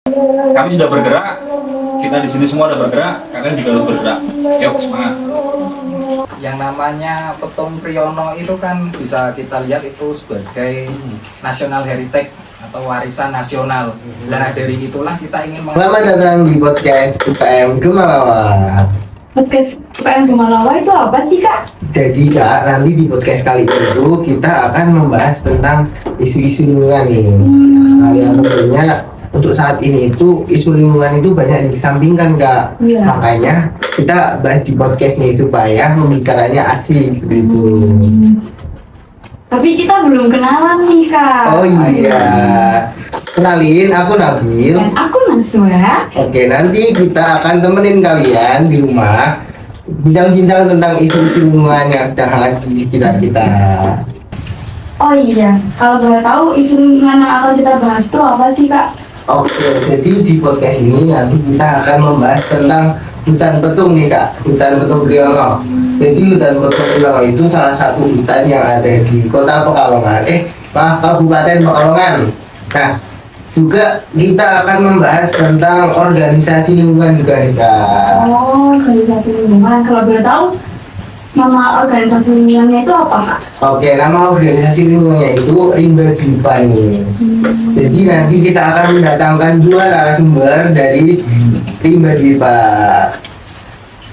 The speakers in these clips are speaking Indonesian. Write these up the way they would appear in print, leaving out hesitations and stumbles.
Kami sudah bergerak, kita di sini semua sudah bergerak, kalian juga harus bergerak. Yuk, semangat. Yang namanya Petung Priyono itu kan bisa kita lihat itu sebagai national heritage atau warisan nasional. Nah dari itulah kita ingin Selamat datang di podcast UKM Gemalawa. Podcast UKM Gemalawa itu apa sih, Kak? Jadi Kak, nanti di podcast kali itu kita akan membahas tentang isu-isu lingkungan nih. Nah, yang tentunya untuk saat ini itu isu lingkungan itu banyak dikesampingkan Kak. Iya. Makanya kita bahas di podcast nih supaya pembicaranya asik gitu. Tapi kita belum kenalan nih, Kak. Oh iya, kenalin aku Nabil. Dan aku Naswa. Oke, nanti kita akan temenin kalian di rumah bincang-bincang tentang isu-isu lingkungan yang sedang hangat di sekitar kita. Oh iya, kalau boleh tahu isu lingkungan yang akan kita bahas itu apa sih, Kak? Oke, jadi di podcast ini nanti kita akan membahas tentang hutan petung nih Kak, hutan petung Priyono. Jadi hutan petung Priyono itu salah satu hutan yang ada di kota Pekalongan, Kabupaten Pekalongan. Nah, juga kita akan membahas tentang organisasi lingkungan juga nih Kak. Oh, organisasi lingkungan. Kalau boleh tahu, nama organisasi lingkungannya itu apa, Kak? Oke, nama organisasi lingkungannya itu Rimba Dwipa nih. Jadi nanti kita akan mendatangkan dua narasumber dari Rimba Dwipa.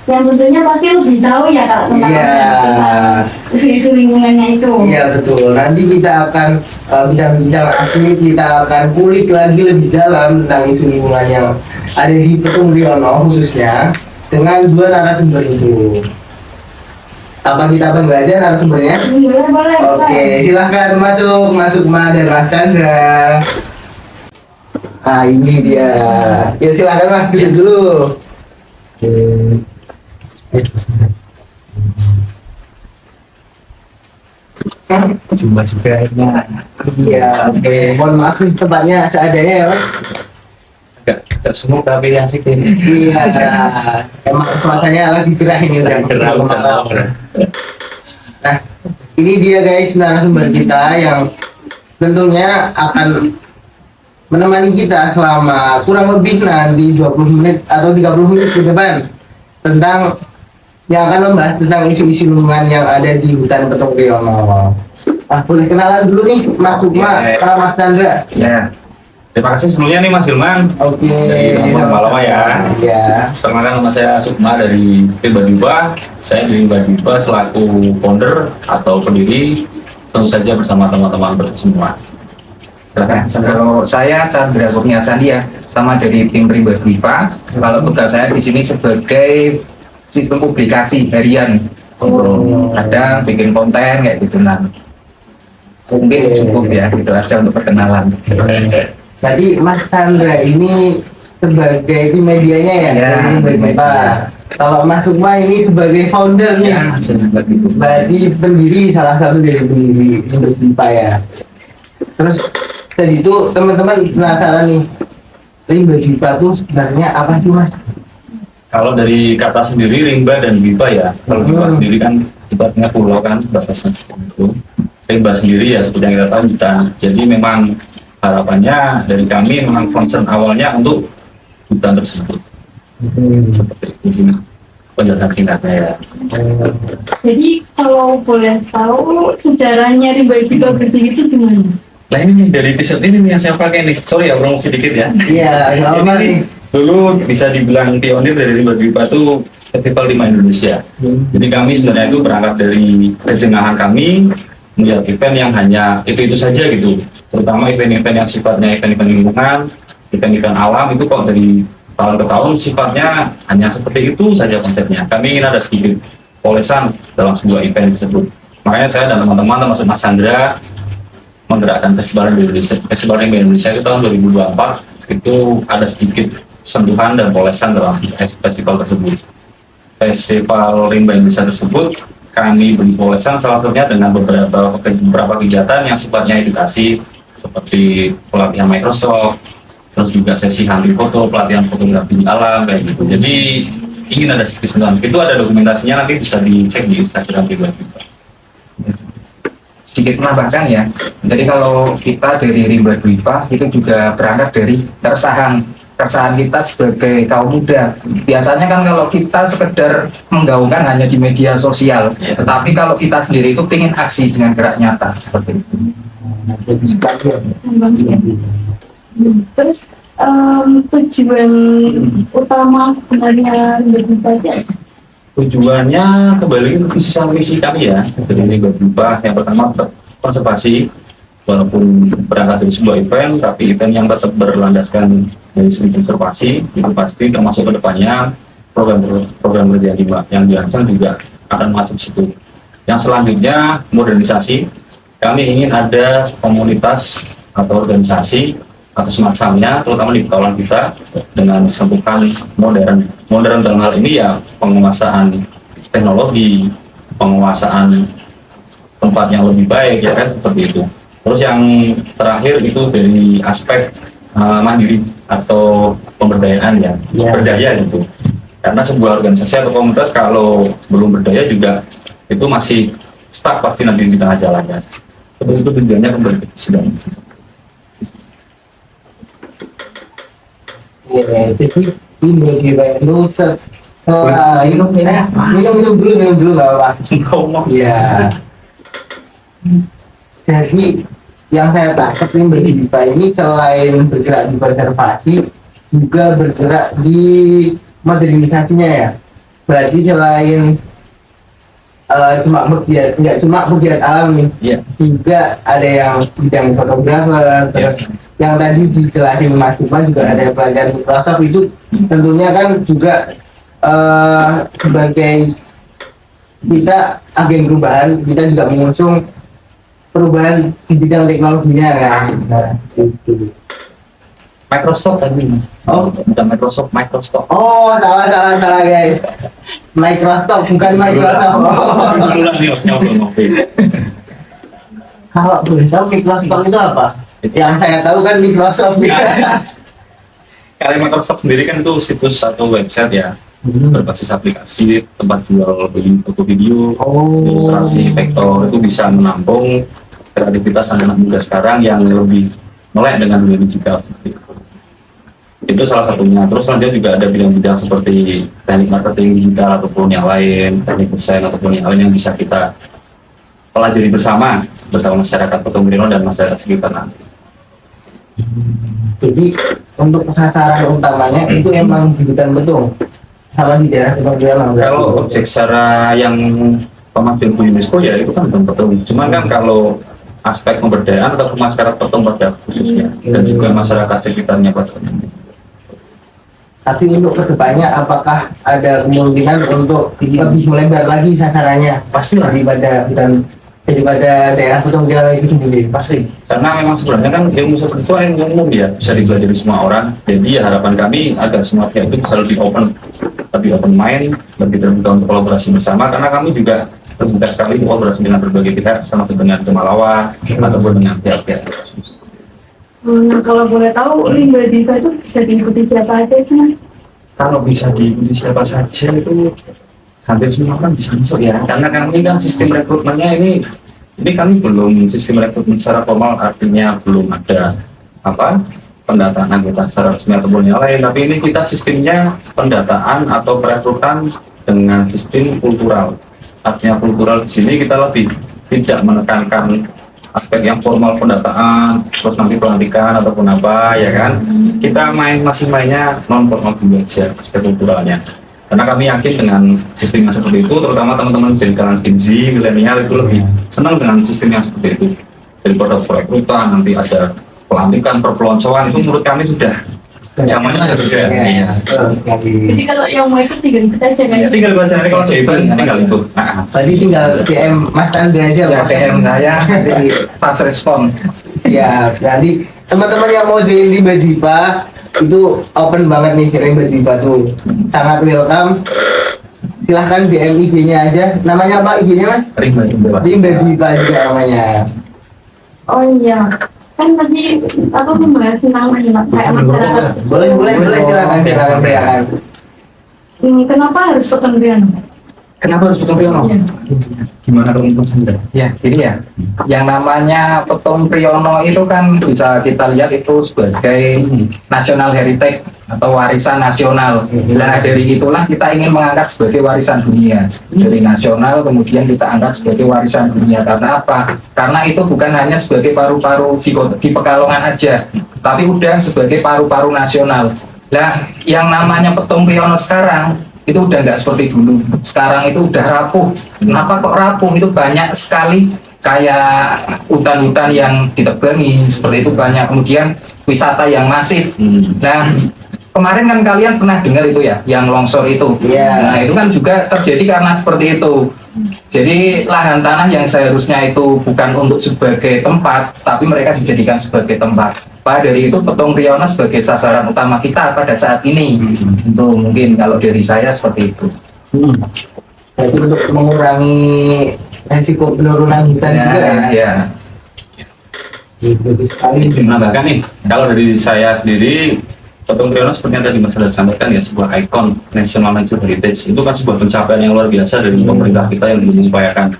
Yang tentunya pasti lebih tahu ya, Kak, tentang Iya. tentang isu-isu lingkungannya itu. Iya betul. Nanti kita akan bincang-bincang asli, kita akan kulik lagi lebih dalam tentang isu lingkungan yang ada di Petung Priyono khususnya dengan dua narasumber itu. Apa kita panggil aja narasumbernya? Boleh, boleh. Oke, silahkan masuk Ma dan Mas Chandra. Nah ini dia. Ya silahkan Mas duduk dulu. coba juga Iya, oke. Mohon maaf nih tempatnya seadanya ya Mas. gak semua tapi yang sih ini. Iya, emang suasananya lagi gerah ini udah malam. Nah, ini dia guys narasumber kita yang tentunya akan menemani kita selama kurang lebih nanti 20 menit atau 30 menit ke depan tentang yang akan membahas tentang isu-isu lingkungan yang ada di hutan Petung Priyono. Boleh kenalan dulu nih Mas Sukma sama Mas Chandra. Ya. Terima kasih sebelumnya nih Mas Hilman Oke. dari Kampung Malawa ya. Iya. Perkenalkan nama saya Sukma dari Rimba Dwipa. Saya di Rimba Dwipa selaku founder atau pendiri, tentu saja bersama teman-teman semua. Silakan. Kalau saya Chandra Kurniasandi ya, sama dari tim Rimba Dwipa. Kalau tugas saya di sini sebagai sistem publikasi harian. Kadang bikin konten kayak gitu nah. Mungkin cukup ya, gitu aja untuk perkenalan. Jadi Mas Chandra ini sebagai tim medianya ya, Ya, dari Rimba Dwipa. Kalau Mas Sukma ini sebagai founder nih, Ya, berarti pendiri salah satu dari pendiri Rimba Dwipa ya. Terus tadi itu teman-teman penasaran nih, Rimba Dwipa itu sebenarnya apa sih Mas? Kalau dari kata sendiri Rimba dan Dwipa ya. Kalau Dwipa sendiri kan ibaratnya pulau kan bahasa Sanskrit itu. Rimba sendiri ya seperti yang kita tahu hutan. Jadi memang harapannya dari kami memang concern awalnya untuk hutan tersebut. Seperti itu penjelasan singkatnya ya. Jadi kalau boleh tahu sejarahnya Rimba Dwipa berdiri itu gimana? Nah ini nih, dari t-shirt ini nih yang saya pakai nih. Sorry ya promosi dikit ya. Iya, nggak apa nih. Dulu bisa dibilang pionir dari Rimba Dwipa itu Festival Lima Indonesia. Jadi kami sebenarnya itu berangkat dari kejengahan kami melihat event yang hanya itu saja gitu. Terutama event-event yang sifatnya event-event lingkungan, event-event alam itu kok dari tahun ke tahun sifatnya hanya seperti itu saja konsepnya. Kami ingin ada sedikit polesan dalam sebuah event tersebut. Makanya saya dan teman-teman termasuk Mas Chandra menggerakkan Festival Indonesia, Festival Rimba Indonesia itu tahun 2024 itu ada sedikit sentuhan dan polesan dalam festival tersebut. Festival Rimba Indonesia tersebut kami beri polesan salah satunya dengan beberapa kegiatan yang sifatnya edukasi seperti pelatihan Microsoft, terus juga sesi hunting foto, pelatihan fotografi alam kayak gitu. Jadi ingin ada sedikit sentuhan. Itu ada dokumentasinya, nanti bisa dicek di Instagram Rimba Dwipa. sedikit menambahkan ya. Jadi kalau kita dari Rimba Dwipa itu juga berangkat dari keresahan keresahan kita sebagai kaum muda. Biasanya kan kalau kita sekedar menggaungkan hanya di media sosial, tetapi kalau kita sendiri itu ingin aksi dengan gerak nyata seperti itu. Terus tujuan utama sebenarnya bagi Tujuannya kembali ke visi kami ya. Jadi ini berupa yang pertama tetap konservasi, walaupun berangkat dari sebuah event, tapi event yang tetap berlandaskan dari segi konservasi itu pasti termasuk kedepannya program kerja yang dirancang juga akan masuk situ. Yang selanjutnya modernisasi, kami ingin ada komunitas atau organisasi atau semacamnya, terutama di kawasan kita dengan sentuhan modern dalam hal ini ya penguasaan teknologi, penguasaan tempat yang lebih baik ya kan, seperti itu. Terus yang terakhir itu dari aspek mandiri atau pemberdayaan ya, berdaya gitu. Karena sebuah organisasi atau komunitas kalau belum berdaya juga itu masih stuck pasti nanti di tengah jalan ya. Seperti itu tujuannya kembali ke sidang. Iya, jadi ini baik lu selain minum dulu nggak apa-apa. Iya. Jadi yang saya tangkap ini Mbak ini selain bergerak di konservasi juga bergerak di modernisasinya ya. Berarti selain nggak cuma pegiat alam nih, juga ada yang bidang fotografer, terus yang tadi dijelasin Mas Iman juga ada pelajaran Microsoft itu tentunya kan juga sebagai kita agen perubahan, kita juga mengusung perubahan di bidang teknologinya kan. Itu. Microsoft tadi. Oh, bukan Microsoft. Oh, salah guys. Microsoft bukan Microsoft. Kalau boleh tahu Microsoft itu apa? Yang saya tahu kan Microsoft. Kalau Microsoft sendiri kan itu situs atau website ya, berbasis aplikasi tempat jual beli foto video, ilustrasi, vektor, itu bisa menampung kreativitas anak muda sekarang yang lebih melek dengan dunia digital. Itu salah satunya. Terus selanjutnya juga ada bidang-bidang seperti teknik marketing digital ataupun yang lain, teknik desain ataupun yang lain yang bisa kita pelajari bersama masyarakat Petumbrino dan masyarakat sekitar nanti. Jadi untuk sasaran utamanya itu emang di hutan betung sama di daerah Petumbrino. Kalau objek secara yang pemajuan UNESCO ya itu kan betul. Cuman kan kalau aspek pemberdayaan atau masyarakat Petung pada khususnya dan juga masyarakat sekitarnya pada. Tapi untuk kedepannya apakah ada kemungkinan untuk lebih melebar lagi sasarannya? Pasti lah daripada daerah Petumbrino itu sendiri. Pasti, karena memang sebenarnya kan ilmu seperti itu yang umum ya, bisa dipelajari semua orang. Jadi ya harapan kami agar semua pihak itu bisa lebih open mind, lebih terbuka untuk kolaborasi bersama. Karena kami juga terbuka sekali kolaborasi dengan berbagai pihak, sama dengan Temalawa ataupun dengan pihak-pihak. Nah, kalau boleh tahu Rimba Diva itu bisa diikuti siapa aja sih? Kalau bisa diikuti siapa saja itu hampir semua orang bisa masuk ya, karena kami kan sistem rekrutmennya ini kami belum sistem rekrutmen secara formal, artinya belum ada pendataan anggota secara resmi ataupun yang lain, tapi ini kita sistemnya pendataan atau perekrutan dengan sistem kultural. Artinya kultural di sini kita lebih tidak menekankan aspek yang formal pendataan, terus nanti pelantikan ataupun apa ya kan, kita masih mainnya non formal dulu aja aspek kulturalnya. Karena kami yakin dengan sistem yang seperti itu, terutama teman-teman dari kalangan Gen Z, milenial itu lebih senang dengan sistem yang seperti itu. Daripada perekrutan, nanti ada pelantikan, perpeloncoan, itu menurut kami sudah zamannya berbeda. Iya. Jadi kalau yang mau ikut tinggal ikut aja kan? Ya, tinggal ikut aja, kalau event tinggal ikut. Tadi tinggal DM Mas Andre aja. Ya, DM saya di pas respon. Ya, jadi teman-teman yang mau join di Diva itu open banget nih, Rimba Diva tuh sangat welcome. Silahkan DM IG-nya aja. Namanya apa IG-nya Mas? Rimba Diva juga namanya. Oh iya, kan tadi aku membahas tentang kayak masyarakat. Boleh silakan. Kenapa harus Petumbrino? Kenapa harus Petung Priyono? Iya. Gimana kalau menurut Anda? Ya, ini ya. Yang namanya Petung Priyono itu kan bisa kita lihat itu sebagai national heritage atau warisan nasional. Nah, dari itulah kita ingin mengangkat sebagai warisan dunia. Dari nasional kemudian kita angkat sebagai warisan dunia. Karena apa? Karena itu bukan hanya sebagai paru-paru di Pekalongan aja, tapi udah sebagai paru-paru nasional. Nah, yang namanya Petung Priyono sekarang itu udah nggak seperti dulu. Sekarang itu udah rapuh. Kenapa kok rapuh? Itu banyak sekali kayak hutan-hutan yang ditebangi seperti itu, banyak. Kemudian wisata yang masif. Nah, kemarin kan kalian pernah dengar itu ya, yang longsor itu. Iya. Nah, itu kan juga terjadi karena seperti itu. Jadi lahan tanah yang seharusnya itu bukan untuk sebagai tempat, tapi mereka dijadikan sebagai tempat. Pak, dari itu Petung Priyono sebagai sasaran utama kita pada saat ini. Itu mungkin kalau dari saya seperti itu. Berarti untuk mengurangi resiko penurunan hutan juga ya. Ya. Bagus sekali. Menambahkan nih, kalau dari saya sendiri, Petung Priyono seperti yang tadi Mas Radar sampaikan ya, sebuah ikon National Natural Heritage. Itu kan sebuah pencapaian yang luar biasa dari pemerintah kita yang belum mengupayakan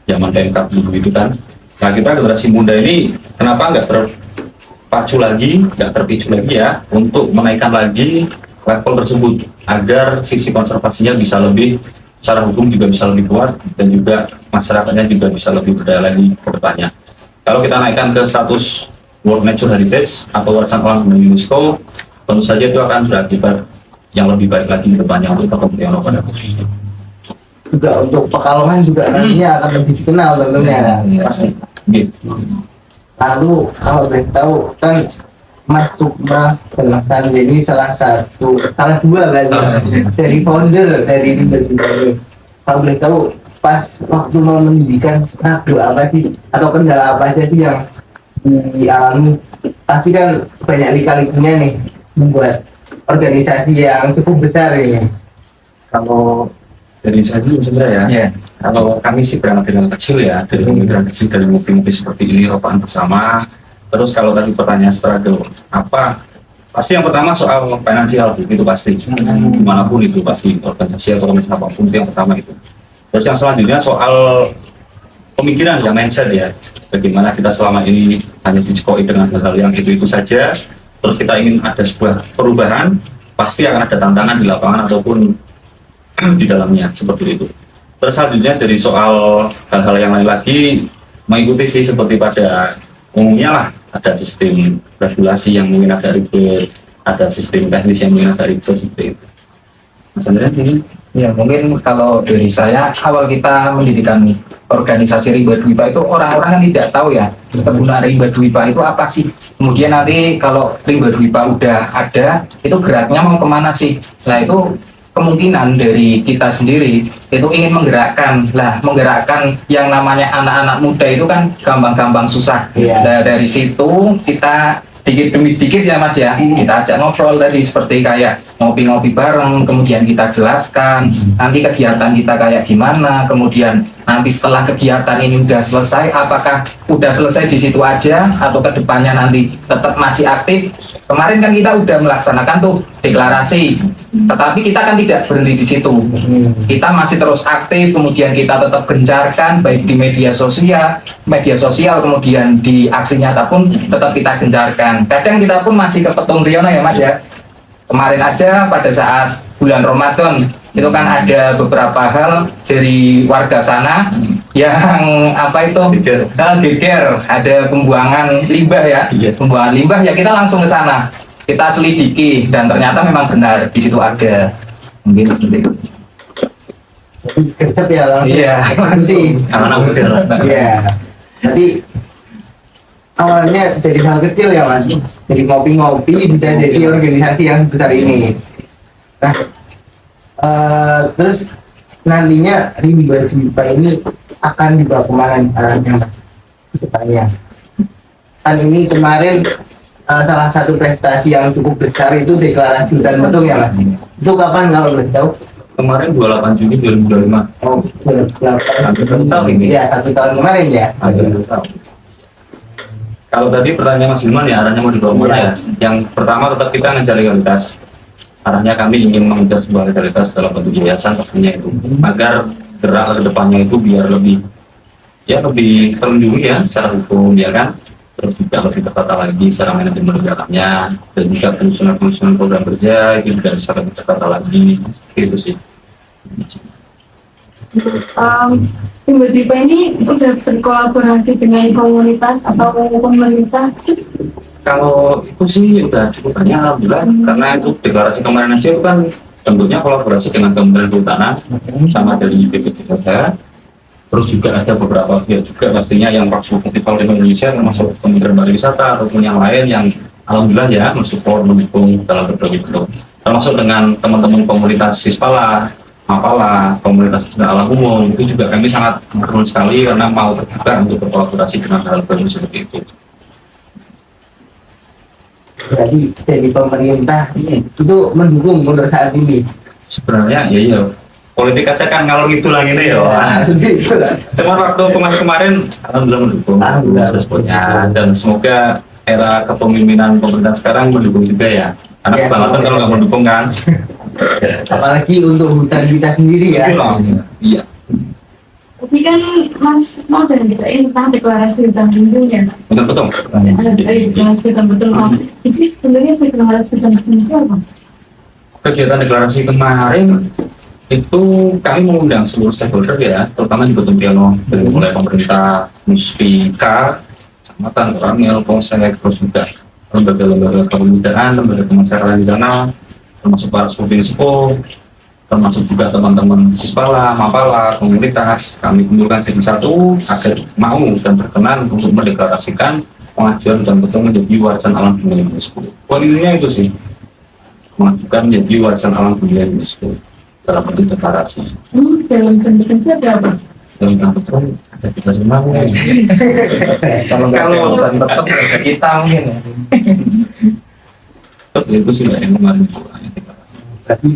zaman PMK dulu itu kan. Nah, kita generasi muda ini kenapa nggak terpacu lagi, nggak terpicu lagi ya untuk menaikkan lagi level tersebut agar sisi konservasinya bisa lebih, secara hukum juga bisa lebih kuat, dan juga masyarakatnya juga bisa lebih berdaya lagi ke depannya. Kalau kita naikkan ke status World Natural Heritage atau warisan alam dunia UNESCO, tentu saja itu akan berakibat yang lebih baik lagi ke depannya untuk Petung Priyono pada posisinya. Juga untuk Pekalongan juga nantinya akan lebih dikenal tentunya. Pasti. Gitu. Lalu kalau boleh tahu kan Mas Sukma Penasan jadi salah dua berarti dari founder dari Tiba-Tiba ini. Kalau boleh tahu pas waktu mau mendirikan struggle apa sih atau kendala apa aja sih yang dialami? Pasti kan banyak lika-likunya nih membuat organisasi yang cukup besar ini. Kalau dari saya dulu saja ya, Ya. kalau kami sih berangkat dari yang kecil ya, dari pemikiran kecil, dari ngopi-ngopi seperti ini, rokokan bersama. Terus kalau tadi pertanyaan struggle, apa? Pasti yang pertama soal finansial sih, itu pasti. Dimanapun itu pasti, organisasi atau komunitas apapun itu yang pertama itu. Terus yang selanjutnya soal pemikiran ya, mindset ya. Bagaimana kita selama ini hanya dicekoi dengan hal-hal yang itu saja. Terus kita ingin ada sebuah perubahan, pasti akan ada tantangan di lapangan ataupun di dalamnya, seperti itu. Terus selanjutnya dari soal hal-hal yang lain lagi, mengikuti sih seperti pada umumnya lah, ada sistem regulasi yang mungkin agak ribet, ada sistem teknis yang mungkin agak ribet, seperti itu. Mas Andrea ini? Ya, mungkin kalau dari saya, awal kita mendirikan organisasi Rimba Dwipa itu orang-orang kan tidak tahu ya kegunaan Rimba Dwipa itu apa sih. Kemudian nanti kalau Rimba Dwipa udah ada, itu geraknya mau kemana sih? Setelah itu kemungkinan dari kita sendiri itu ingin menggerakkan yang namanya anak-anak muda itu kan gampang-gampang susah. Iya. Nah, dari situ kita sedikit demi sedikit ya Mas ya, kita ajak ngobrol tadi seperti kayak ngopi-ngopi bareng, kemudian kita jelaskan nanti kegiatan kita kayak gimana, kemudian nanti setelah kegiatan ini udah selesai, apakah udah selesai di situ aja atau kedepannya nanti tetap masih aktif. Kemarin kan kita udah melaksanakan tuh deklarasi, tetapi kita kan tidak berhenti di situ. Kita masih terus aktif, kemudian kita tetap gencarkan baik di media sosial, kemudian di aksi nyata pun tetap kita gencarkan. Kadang kita pun masih ke Petung Priyono ya Mas ya. Kemarin aja pada saat bulan Ramadan itu kan ada beberapa hal dari warga sana yang geger, ada pembuangan limbah ya, pembuangan limbah ya, kita langsung ke sana, kita selidiki dan ternyata memang benar di situ ada. Mungkin seperti itu. Jadi gercep ya langsung. Iya. Eksekusi. Anak-anak muda. Iya. Jadi awalnya dari hal kecil ya Mas. Jadi ngopi-ngopi bisa jadi organisasi yang besar ini. Nah, terus nantinya Rimba Dwipa ini akan dibawa kemana arahnya Mas? Depannya. Kan ini kemarin salah satu prestasi yang cukup besar itu deklarasi hutan Petung ya Mas. Itu kapan kalau boleh tahu? Kemarin 28 Juni 2025. Oh, 28. Hampir 1 tahun ini. Iya, 1 tahun kemarin ya. Hampir 1 tahun. Kalau tadi pertanyaan Mas Hilman ya, arahnya mau dibawa mana Iya. ya? Yang pertama tetap kita ngejar legalitas. arahnya kami ingin mengejar sebuah legalitas dalam bentuk yayasan pastinya itu, agar gerak ke depannya itu biar lebih lebih terlindungi ya secara hukum ya kan, terus juga lebih tertata lagi secara manajemen kegiatannya, dan juga penyusunan program kerja itu juga bisa lebih tertata lagi gitu sih. Tiba-tiba ini udah berkolaborasi dengan komunitas atau pemerintah? Kalau itu sih udah cukup banyak alhamdulillah, karena itu deklarasi kemarin aja itu kan tentunya kolaborasi dengan Kementerian Kehutanan sama dari BPD. Terus juga ada beberapa pihak juga pastinya yang Festival di Indonesia, termasuk Kementerian Pariwisata ataupun yang lain yang alhamdulillah ya mensupport, mendukung dalam berbagai bentuk. Termasuk dengan teman-teman komunitas Sispala, Mapala, komunitas pesisir alam umum, itu juga kami sangat mendukung sekali karena mau terbuka untuk berkolaborasi dengan hal-hal seperti itu. Berarti dari pemerintah itu mendukung untuk saat ini. Sebenarnya ya politik kata kan kalau gitu lagi nih ya. Gitu lah. Cuman waktu kemarin alhamdulillah mendukung responnya, dan semoga era kepemimpinan pemerintah sekarang mendukung juga ya. Karena Ya, kebangetan kalau nggak mendukung kan. Apalagi untuk hutan kita sendiri ya. Iya. Tapi kan Mas mau dan kita tentang deklarasi hutan lindung ya. Betul. Deklarasi hutan betul. Jadi sebenarnya deklarasi hutan lindung itu apa? Kegiatan deklarasi kemarin itu kami mengundang seluruh stakeholder ya, terutama di Botol Piano, dari mulai pemerintah, Muspika, Kecamatan, Koramil, Polsek, terus juga lembaga-lembaga kepemudaan, lembaga kemasyarakatan di sana, termasuk para sepuh, termasuk juga teman-teman Sispala, Mapala, komunitas. Kami kumpulkan jadi satu agar mau dan berkenan untuk mendeklarasikan pengajuan dan betul menjadi warisan alam dunia UNESCO. Poinnya itu sih, mengajukan menjadi warisan alam dunia UNESCO dalam bentuk deklarasi. Dalam bentuk ada apa? Dalam bentuk ada kita semua. Kalau tetap kita mungkin ya. Itu sih yang kemarin itu. Berarti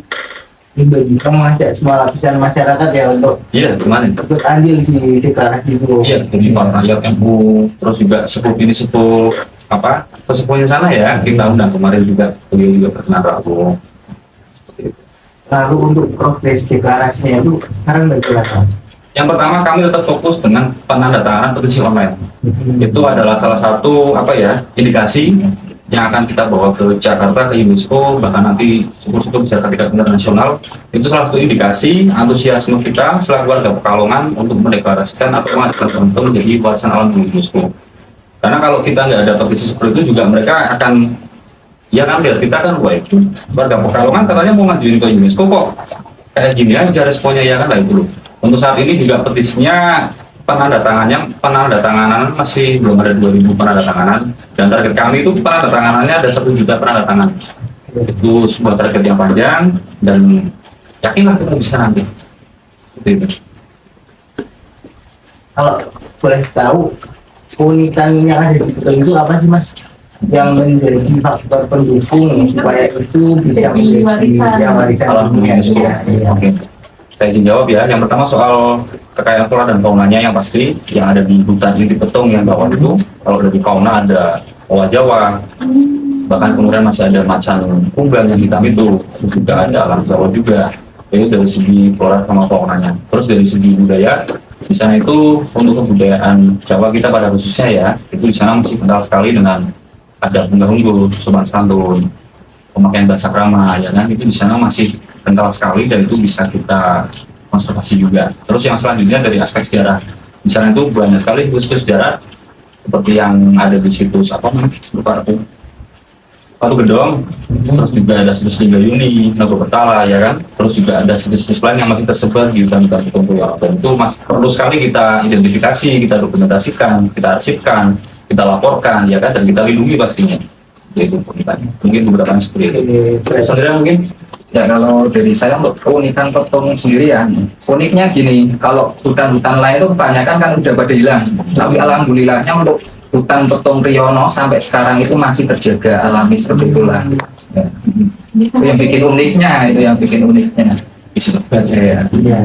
ini bisa mengajak semua lapisan masyarakat ya untuk Iya kemarin. ikut andil di deklarasi itu. Iya, jadi para rakyat MU, terus juga sepuh sesepuhnya sana ya, kita undang kemarin juga, beliau juga berkenan Rabu. Seperti itu. Lalu untuk progres deklarasinya itu sekarang bagaimana? Yang pertama kami tetap fokus dengan penandatanganan petisi online. Itu adalah salah satu indikasi yang akan kita bawa ke Jakarta, ke UNESCO, bahkan nanti syukur-syukur bisa ke tingkat internasional. Itu salah satu indikasi antusiasme kita selaku warga Pekalongan untuk mendeklarasikan atau mengajukan menjadi warisan alam UNESCO. Karena kalau kita nggak ada petisi seperti itu juga mereka akan lihat kita kan, wah itu warga Pekalongan katanya mau ngajuin ke UNESCO kok kayak gini aja responnya ya kan lah itu. Untuk saat ini juga petisinya penandatanganan masih belum ada 2.000 penandatanganan, dan target kami itu penandatanganannya ada 1 juta penandatangan. Itu sebuah target yang panjang dan yakinlah kita bisa nanti. Seperti itu. Kalau boleh tahu keunikan yang ada di situ itu apa sih Mas? Yang menjadi faktor pendukung supaya itu bisa menjadi warisan dunia. Oke. Saya izin jawab ya. Yang pertama soal kekayaan flora dan faunanya yang pasti yang ada di hutan Inti Petung yang bawah itu, kalau dari fauna ada owa Jawa, bahkan kemudian masih ada macan kumbang yang hitam itu juga ada alam Jawa juga. Itu dari segi flora sama faunanya. Terus dari segi budaya, di sana itu untuk kebudayaan Jawa kita pada khususnya ya, itu di sana masih kental sekali dengan ada unggul-unggul, sopan santun, pemakaian bahasa krama, ya kan, itu di sana masih kental sekali dan itu bisa kita konservasi juga. Terus yang selanjutnya dari aspek sejarah, di sana itu banyak sekali situs-situs sejarah seperti yang ada di situs Batu Gedong, terus juga ada situs Linggayuni, Nagopetala, ya kan, terus juga ada situs-situs lain yang masih tersebar di hutan-hutan tertentu ya. Dan itu perlu sekali kita identifikasi, kita dokumentasikan, kita arsipkan, kita laporkan, ya kan, dan kita lindungi pastinya. Yaitu mungkin beberapa yang seperti itu. Saudara mungkin? Ya kalau dari saya untuk keunikan Petung sendiri ya, uniknya gini, kalau hutan-hutan lain itu kebanyakan kan udah pada hilang, tapi alhamdulillahnya untuk hutan Petung Priyono sampai sekarang itu masih terjaga alami seperti itulah. Ya. Itu yang bikin uniknya, Ya.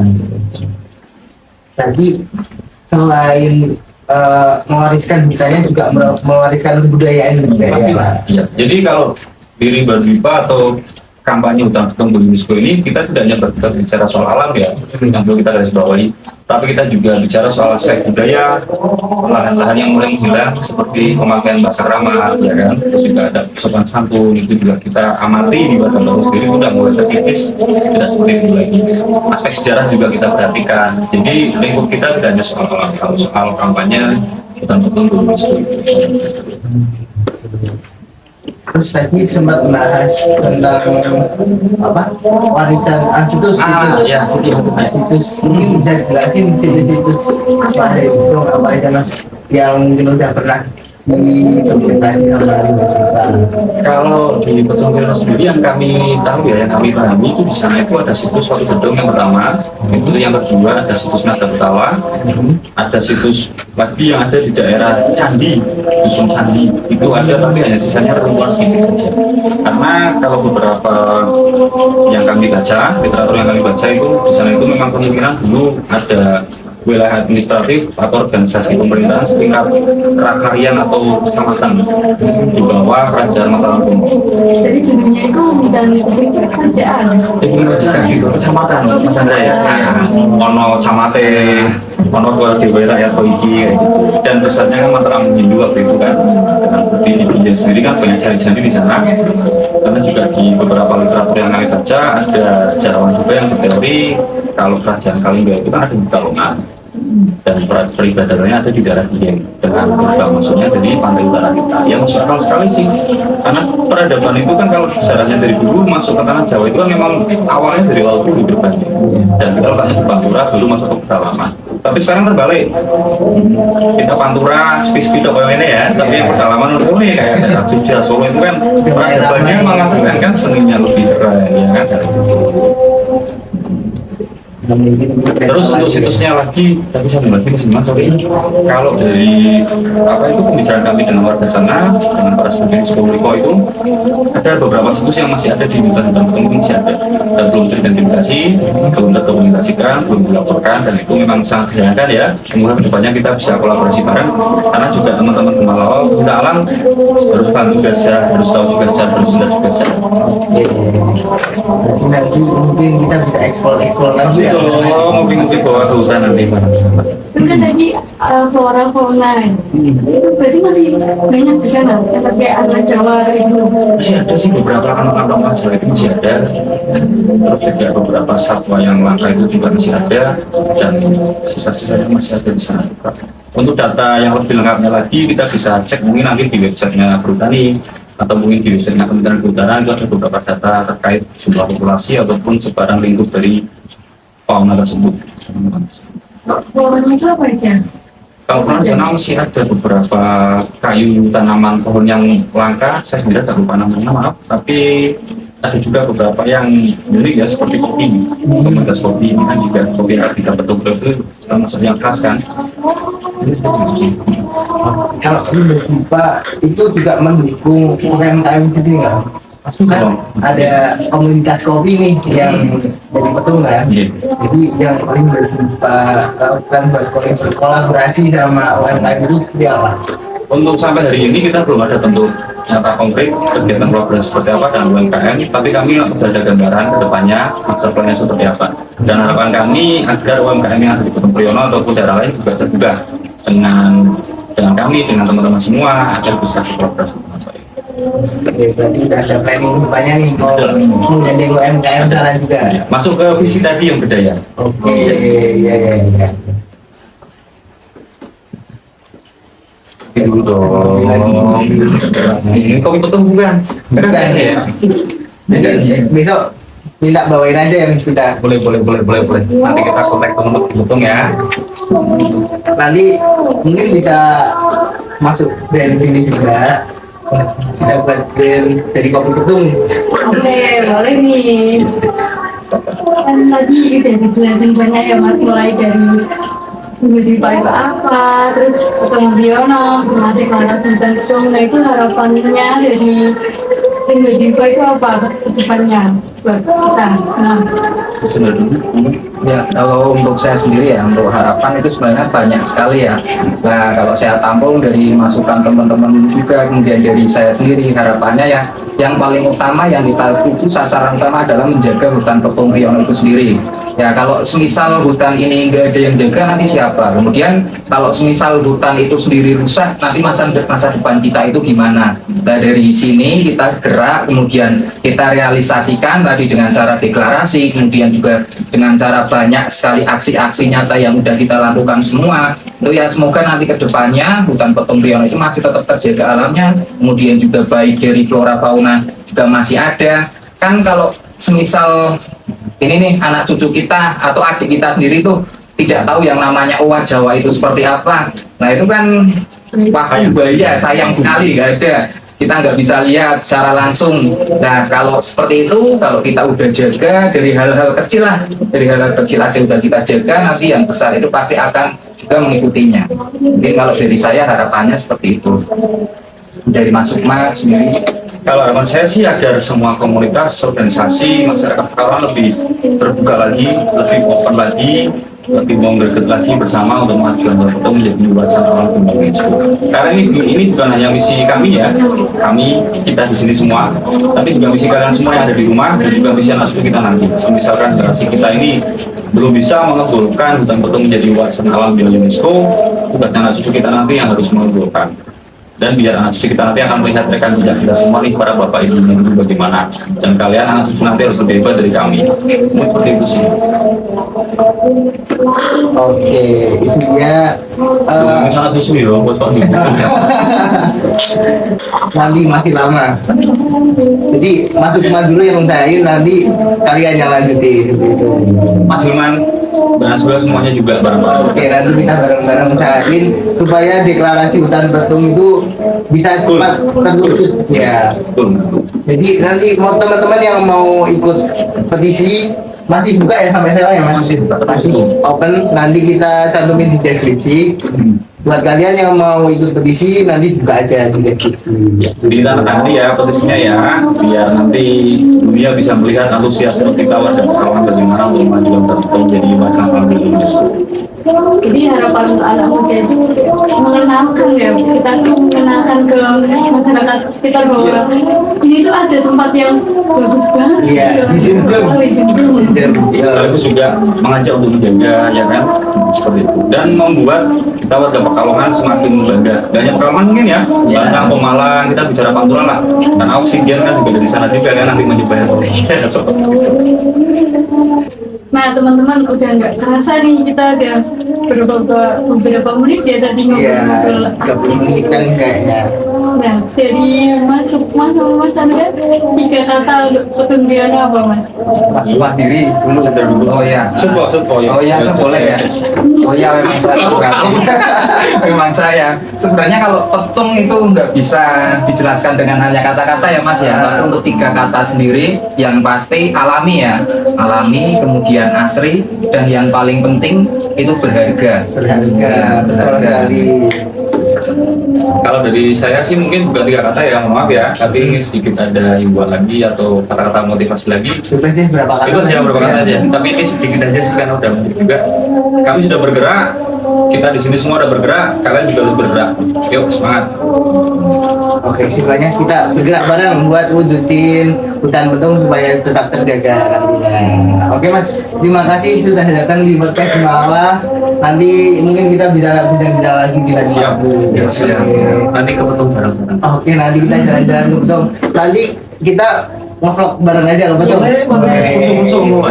Tadi selain mewariskan hutannya juga mewariskan kebudayaan juga ya. Ya. Jadi kalau di Rimba Dwipa atau kampanye hutan petung UNESCO ini kita tidak hanya berbicara soal alam ya, yang perlu kita garis bawahi, tapi kita juga bicara soal aspek budaya, lahan-lahan yang mulai menghilang seperti pemakaian bahasa krama, ya kan, terus juga ada sopan santun itu juga kita amati di Batam Toru sendiri udah mulai terkikis, tidak seperti itu lagi. Aspek sejarah juga kita perhatikan, jadi lingkup kita tidak hanya soal alam, kalau soal kampanye hutan petung UNESCO itu. Terus tadi sempat bahas tentang apa warisan situs Ya, situs mungkin bisa jelasin situs-situs apa itu apa aja mas yang mungkin udah pernah didokumentasi sama kita. Kalau di Petung Kiro sendiri yang kami tahu ya, yang kami pahami itu di sana itu ada situs Watu Gedong yang pertama, itu yang kedua ada situs Nada Betawa, ada situs lagi yang ada di daerah Candi, Dusun Candi itu ada tapi hanya sisanya rumor sedikit saja. Karena kalau beberapa yang kami baca, literatur yang kami baca itu di sana itu memang kemungkinan dulu ada wilayah administratif atau organisasi pemerintahan setingkat kerakyatan atau kecamatan di bawah Kerajaan Mataram Kuno. Jadi dulunya itu bukan itu kerajaan. Bukan kerajaan, gitu, kecamatan, Mas Andra ya. Ono camate, ono dewa rakyat iki, kayak gitu. Dan besarnya kan Mataram Hindu waktu itu kan. Dan di India sendiri kan banyak cari-cari di sana. Karena juga di beberapa literatur yang kami baca ada sejarawan juga yang berteori kalau kerajaan Kalingga itu kan ada di Pekalongan dan peribadatannya ada di daerah Dieng dengan kita maksudnya dari pantai utara kita yang masuk akal sekali sih karena peradaban itu kan kalau sejarahnya dari dulu masuk ke tanah Jawa itu kan memang awalnya dari Laut Bulu berbanding dan kita letaknya di Pantura dulu masuk ke pedalaman tapi sekarang terbalik kita Pantura spis-spis ini ya tapi yang pedalaman itu nih kayak daerah Jogja Solo itu kan peradabannya malah kan seninya lebih keren ya kan dari itu. Terus untuk situsnya lagi, tapi saya lagi mas sorry. Kalau dari apa itu pembicaraan kami dengan warga sana, dengan para sebagian Sekoliko itu ada beberapa situs yang masih ada di hutan-hutan petung masih ada dan belum teridentifikasi, belum terdokumentasikan, belum dilaporkan dan itu memang sangat disayangkan ya. Semoga kedepannya kita bisa kolaborasi bareng karena juga teman-teman pemalawan kita alam harus paham juga sejarah, harus tahu juga sejarah, harus sudah juga sejarah. Nanti mungkin kita bisa eksplor lagi ya. Mungkin sih bawa ke hutan nanti mana sama. Itu kan tadi flora fauna itu berarti masih banyak di sana kayak anak Jawa gitu. Masih ada sih beberapa anak-anak Jawa itu masih ada. Terus juga beberapa satwa yang langka itu juga masih ada dan sisa-sisanya masih ada di sana juga. Untuk data yang lebih lengkapnya lagi kita bisa cek mungkin nanti di websitenya Perhutani atau mungkin di websitenya Kementerian Kehutanan itu ada beberapa data terkait jumlah populasi ataupun sebaran lingkup dari fauna tersebut. Faunanya itu apa aja? Kalau di sana masih ada beberapa kayu tanaman pohon yang langka, saya sendiri tak lupa namanya maaf, tapi ada juga beberapa yang unik ya seperti kopi, komunitas kopi ini kan juga kopi Arabica Petung itu termasuk yang khas kan. Kalau ini Pak itu juga mendukung UMKM sendiri nggak? Kan ada komunitas kopi nih yang dari Petung kan, jadi yang paling berjumpa lakukan buat kolaborasi sama UMKM itu seperti apa? Untuk sampai hari ini kita belum ada bentuk nyata konkret kegiatan kolaborasi seperti apa dengan UMKM, tapi kami sudah ada gambaran ke depannya master plan-nya seperti apa. Dan harapan kami agar UMKM yang ada di Petung Priyono ataupun daerah lain juga terbuka dengan kami, dengan teman-teman semua agar bisa berkolaborasi dengan baik. Oke, berarti udah ada planning depannya nih mau menjadi UMKM sana juga. Masuk ke visi tadi yang budaya. Oke, ya. Dulu dong. Ini kopi Petung bukan? Bukan. Ya. Jadi besok minta bawain aja yang sudah. Boleh. Nanti kita kontak teman-teman di Petung ya. Nanti mungkin bisa masuk brand sini juga. Kita buat brand dari kopi Petung. Oke, boleh nih. Kan tadi udah dijelasin banyak ya mas, mulai dari menuju pipe apa, terus Petung Priyono, Semati Clara Sultan Petung. Nah itu harapannya dari tinggal di Pak itu apa ke depannya buat kita? Nah, Ya, kalau untuk saya sendiri ya, untuk harapan itu sebenarnya banyak sekali ya. Nah, kalau saya tampung dari masukan teman-teman juga, kemudian dari saya sendiri, harapannya ya, yang paling utama yang kita tuju sasaran utama adalah menjaga hutan petung Riyono itu sendiri. Ya, kalau semisal hutan ini nggak ada yang jaga, nanti siapa? Kemudian kalau semisal hutan itu sendiri rusak, nanti masa depan kita itu gimana? Nah, dari sini kita gerak, kemudian kita realisasikan tadi dengan cara deklarasi, kemudian juga dengan cara banyak sekali aksi-aksi nyata yang udah kita lakukan semua. Itu ya semoga nanti ke depannya hutan petung Riyono itu masih tetap terjaga alamnya, kemudian juga baik dari flora fauna juga masih ada. Kan kalau semisal ini nih anak cucu kita atau adik kita sendiri tuh tidak tahu yang namanya owa Jawa itu seperti apa. Nah itu kan bahaya, sayang sekali nggak ada. Kita nggak bisa lihat secara langsung. Nah kalau seperti itu, kalau kita udah jaga dari hal-hal kecil lah, dari hal-hal kecil aja udah kita jaga, nanti yang besar itu pasti akan juga mengikutinya. Mungkin kalau dari saya harapannya seperti itu. Dari Mas Sukmas sendiri. Kalau harapan saya sih agar semua komunitas, organisasi, masyarakat Pekalongan lebih terbuka lagi, lebih open lagi, lebih mau greget lagi bersama untuk mengajukan Petung menjadi warisan alam dunia UNESCO. Karena ini bukan hanya misi kami ya, kita di sini semua, tapi juga misi kalian semua yang ada di rumah dan juga misi anak cucu kita nanti. Misalkan generasi kita ini belum bisa mengebolkan hutan Petung menjadi warisan alam dunia UNESCO, tugasnya anak cucu kita nanti yang harus mengebolkan. Dan biar anak cucu kita nanti akan melihat rekam jejak kita semua nih para bapak ibu dulu bagaimana, dan kalian anak cucu nanti harus lebih hebat dari kami. Ini seperti itu sih. Oke, itu dia. Misalnya susu ya, buat Pak. Nanti masih lama. Jadi masuk dulu yang udahin, nanti kalian yang lanjutin. Gitu. Mas Hilman dan semuanya juga bareng-bareng. Oke, nanti kita bareng-bareng usahain supaya deklarasi hutan Petung itu bisa cepat terwujud. Ya. Jadi nanti mau teman-teman yang mau ikut petisi masih buka ya sampai sekarang ya Mas? Masih open. Nanti kita cantumin di deskripsi. Buat kalian yang mau ikut petisi nanti buka aja di deskripsi. Jadi nanti ya petisinya ya, biar nanti dunia bisa melihat antusiasme kita warga Pekalongan bagaimana untuk mengajukan Petung menjadi warisan alam dunia UNESCO. jadi harapan untuk anak muda itu mengenalkan ya, kita tuh mengenalkan ke masyarakat sekitar bahwa ini tuh ada tempat yang bagus banget. Iya, Sekaligus juga mengajak untuk menjaga ya kan, seperti itu, dan membuat kita warga Pekalongan semakin bangga. Dan hanya Pekalongan mungkin ya, Batang, Pemalang, kita bicara Pantura lah, karena oksigen kan juga dari sana juga kan nanti menyebar oksigen. Nah teman-teman udah nggak kerasa nih kita ada beberapa menit ya tadi Iya, ngobrol-ngobrol 30 menit kan kayaknya. Nah dari Mas Sukmas sama Mas Chandra 3 kata untuk Petung Riyono apa Mas? Mas diri dulu sadar dulu. Oh ya. Supo ya. Oh ya, boleh ya. Oh ya, memang saya berarti. Memang saya. Sebenarnya kalau petung itu nggak bisa dijelaskan dengan hanya kata-kata ya Mas ya. Tapi untuk 3 kata sendiri yang pasti alami ya. Alami, kemudian asri, dan yang paling penting itu berharga. Berharga, betul sekali. Kalau dari saya sih mungkin bukan 3 kata ya, maaf ya, tapi ini sedikit ada himbauan lagi atau kata-kata motivasi lagi. Bebas ya berapa kata? Bebas ya berapa kata aja, tapi ini sedikit aja sih kan udah mungkin juga. Kami sudah bergerak, kita di sini semua udah bergerak, kalian juga harus bergerak. Yuk semangat. Oke, istilahnya kita bergerak bareng buat wujudin hutan Petung supaya tetap terjaga nantinya. Oke Mas, terima kasih sudah datang di podcast Malawa. Nanti mungkin kita bisa bincang-bincang lagi di lain Siap. waktu. Siap. Nanti ke Petung bareng-bareng. Oke, nanti kita jalan-jalan ke Petung. Nanti kita nge-vlog bareng aja ke Petung. Boleh, musuh-musuh.